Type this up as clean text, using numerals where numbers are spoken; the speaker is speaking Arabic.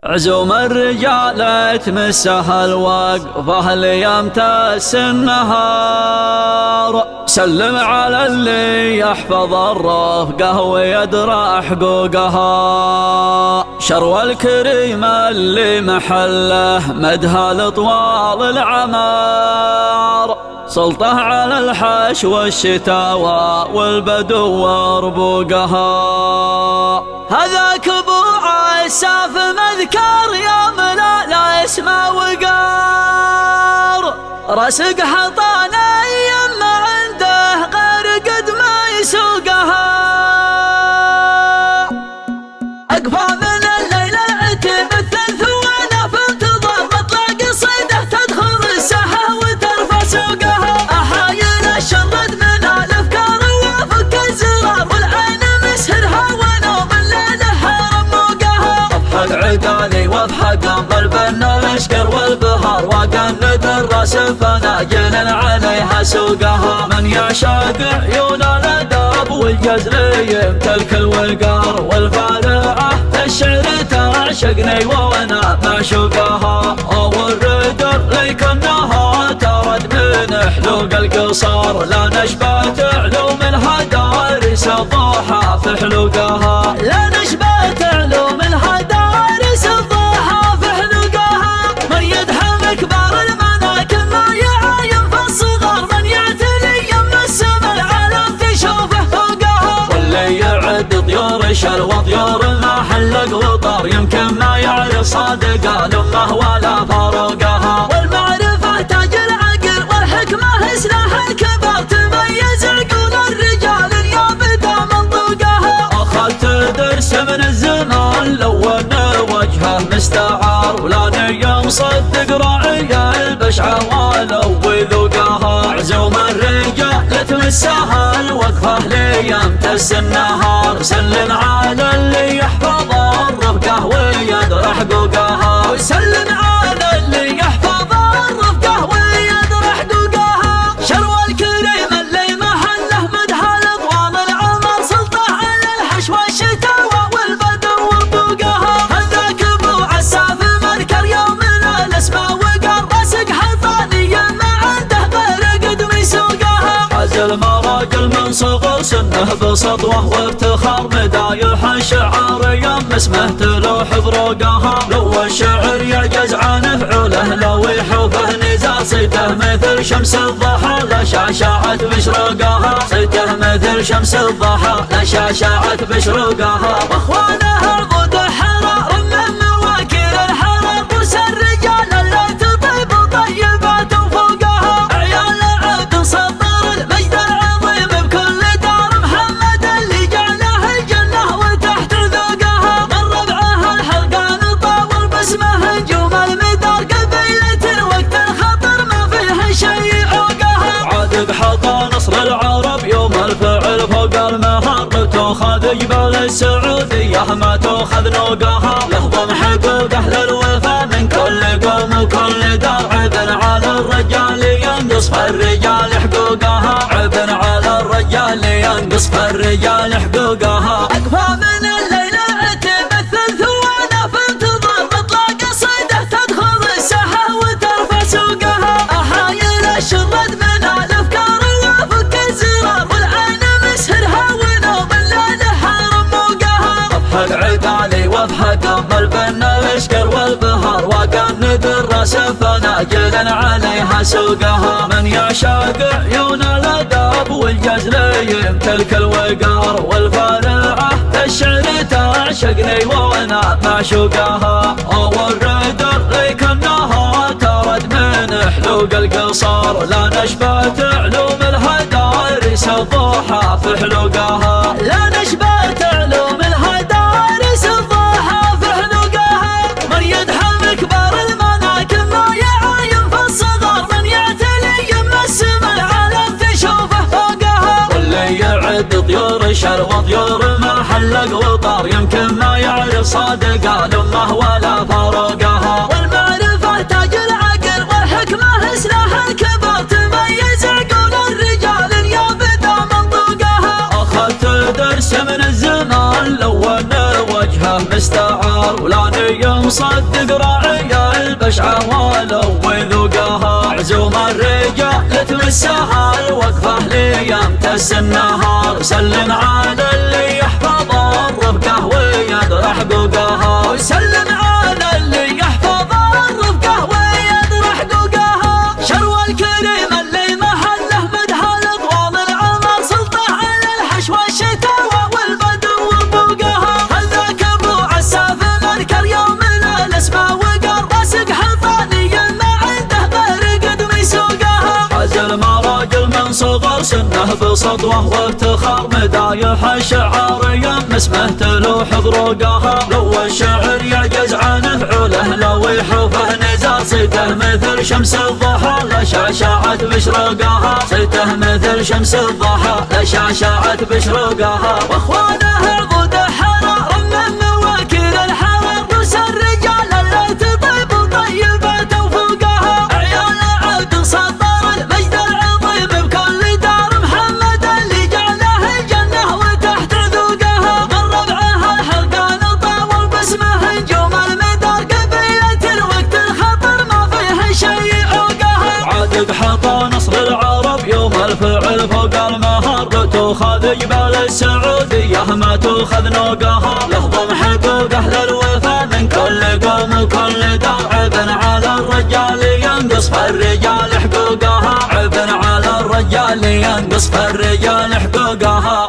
عزوم الرجال تمسها الوقفة ليمتس النهار. سلم على اللي يحفظ الرفقة ويدرى حقوقها. شرو الكريم اللي محله مدها لطوال العمار. سلطه على الحش والشتاوى والبدو وربوقها. هذاك ابو عساف مذكر يوم لا اسمه وقار. رسق حطانا يما عنده غير قد ما يسوقها. اقفى من الليل العتب الثلث وانا في انتظار مطلع قصيده تدخل الساحه وترفع سوقها. احايل الشرد من الافكار وافك الزرار والعين مسهرها ونوم الليل حرم موقها. اضحك عقالي واضحك قلب النشكر والبهار وقند الراس فناجل عليها سوقها. من يعشق عيون الاداب والجزل يمتلك الوقار والفارعه الشعر تعشقني وانا معشوقها. والردر ليك انها ترد من حلوق القصار. لا نشبت علوم الهدارس الضحى في حلوقها. لا نشبت علوم الهدارس الضحى في حلوقها. من يدحم كبار المناكب ما يعاين في الصغار. من يعتلي يم السما العالم تشوفه فوقها. واللي يعد طيور شلوى طيور ما حلق وطار يمكن ما يعرف صادق الامه ولا فاروقها. والمعرفه تاج العقل والحكمه سلاح الكبار. تميز عقول الرجال يا بدا منطوقها. اخذت درس من الزمان لون وجهه مستعار. ولا نيم صدق راعي البشعه ولو ذوقها. عزوم الرجال تمسها الوقفه ليمتس النهار. سلم على اللي يحفظ الرفقه ويدرى حقوقها. وسلم على اللي يحفظ الرفقه ويدرى حقوقها. شرو الكريم اللي محله مدها لطوال العمر. سلطه على الحش والشتاوى والبدو وربوقها. هذاك ابو عساف مذكر يوم الاسماء وقار. راسق حطانيا ما عنده غير قدم يسوقها. عزل مراجل من صغر سنه بسطوه وافتخار. مدايح الشعار يم اسمه تلوح بروقها. لو الشعر يعجز عن فعوله لو يحوفه نزال. صيته مثل شمس الضحى لشاشعت بشروقها. صيته مثل شمس الضحى لشاشعت بشروقها. واخوانها غد حرار من مواكل الحرار. قوس الرجال اللي تطيب طيبات فوقها. عيال عبد سطر المجد العظيم بكل دار. محمد اللي جعله الجنه وتحت ذوقها. من ربعه الحلقان طاول باسمه نجوم المدار. قبيله وقت الخطر ما فيه شيء عوقها. عادق حطى نصر العرب يوم الفعل فوق المهار. تاخذ جبال السعوديه ما تاخذ نوقها. لهضم حقوق اهل الوفا من كل قوم وكل دار. عبن على الرجال ينقص فالرجال حقوقها. عبن على الرجال ينقص فالرجال حقوقها. اقفى من الليل العتب الثلث وانا في انتظار مطلع قصيده تدخل الساحه وترفع سوقها. احايل الشرد من الافكار وافك الزرار والعين مسهرها ونوم الليل حرم موقها. اضحك عقالي واضحك قلب النشكر والبهار وقند الراس فناجل عليها سوقها. من يعشق عيون الاداب والجزل يمتلك الوقار والفارعه الشعر تعشقني وانا معشوقها. والردر ليك انها ترد من حلوق القصار. لا نشبت علوم الهدارس الضحى في حلوقها. لا نشبت علوم الهدارس الضحى في حلوقها. من يدحم كبار المناكب ما يعاين في الصغار. من يعتلي يم السما العالم تشوفه فوقها. واللي يعد طيور شلوى طيور ما حلق وطار يمكن ما يعرف صادق الامه ولا فاروقها. والمعرفه تاج العقل والحكمه سلاح الكبار. تميز عقول الرجال يا بدا منطوقها. اخذت درس من الزمان لون وجهه مستعار. ولا العربي مصدق راعي البشعة ولو ذوقها. عزوم الرجال تمسها الوقفة ليمتس النهار. سلم على اللي يحفظ الرفقة ويدرى حقوقها. وسلم على اللي يحفظ الرفقة ويدرى حقوقها. شرو الكريم اللي محله مدها لطوال العمر. سلطة على الحش والشتاوى والبدو وبوقها. هذاك ابو عساف منكر يوم الاسماء وقر. راسق حطاني ما عنده برقد ويسوقها. حاز المراجل من صغر سنه بسطوه وافتخار. مدايح الشعار يم اسمه تلوح ضروقها. لو الشعر يعجز عن فعوله لو يحوفه نزار. صيته مثل شمس الضحى لشعشعت بشروقها. صيته مثل شمس الضحى لشعشعت بشروقها. واخوانه عقود حرار من مواكل الحرار. روس الرجال اللي تطيب وطيبات وفوقها. عيال عبد صدر المجد العظيم بكل دار. محمد اللي جعله الجنة وتحت ذوقها. من ربعها الحلقان طاول باسمه نجوم المدار. قبيلة الوقت الخطر ما فيه شيء عوقها. عادق حطى نصر العرب يوم الفعل فوق المهار. لو تؤخذ جبال السعودية ما تؤخذ نوقها. لهضم حقوق اهل الوفا من كل قوم وكل دار. عبن على الرجال ينقص فالرجال حقوقها. عبن على الرجال ينقص فالرجال حقوقها.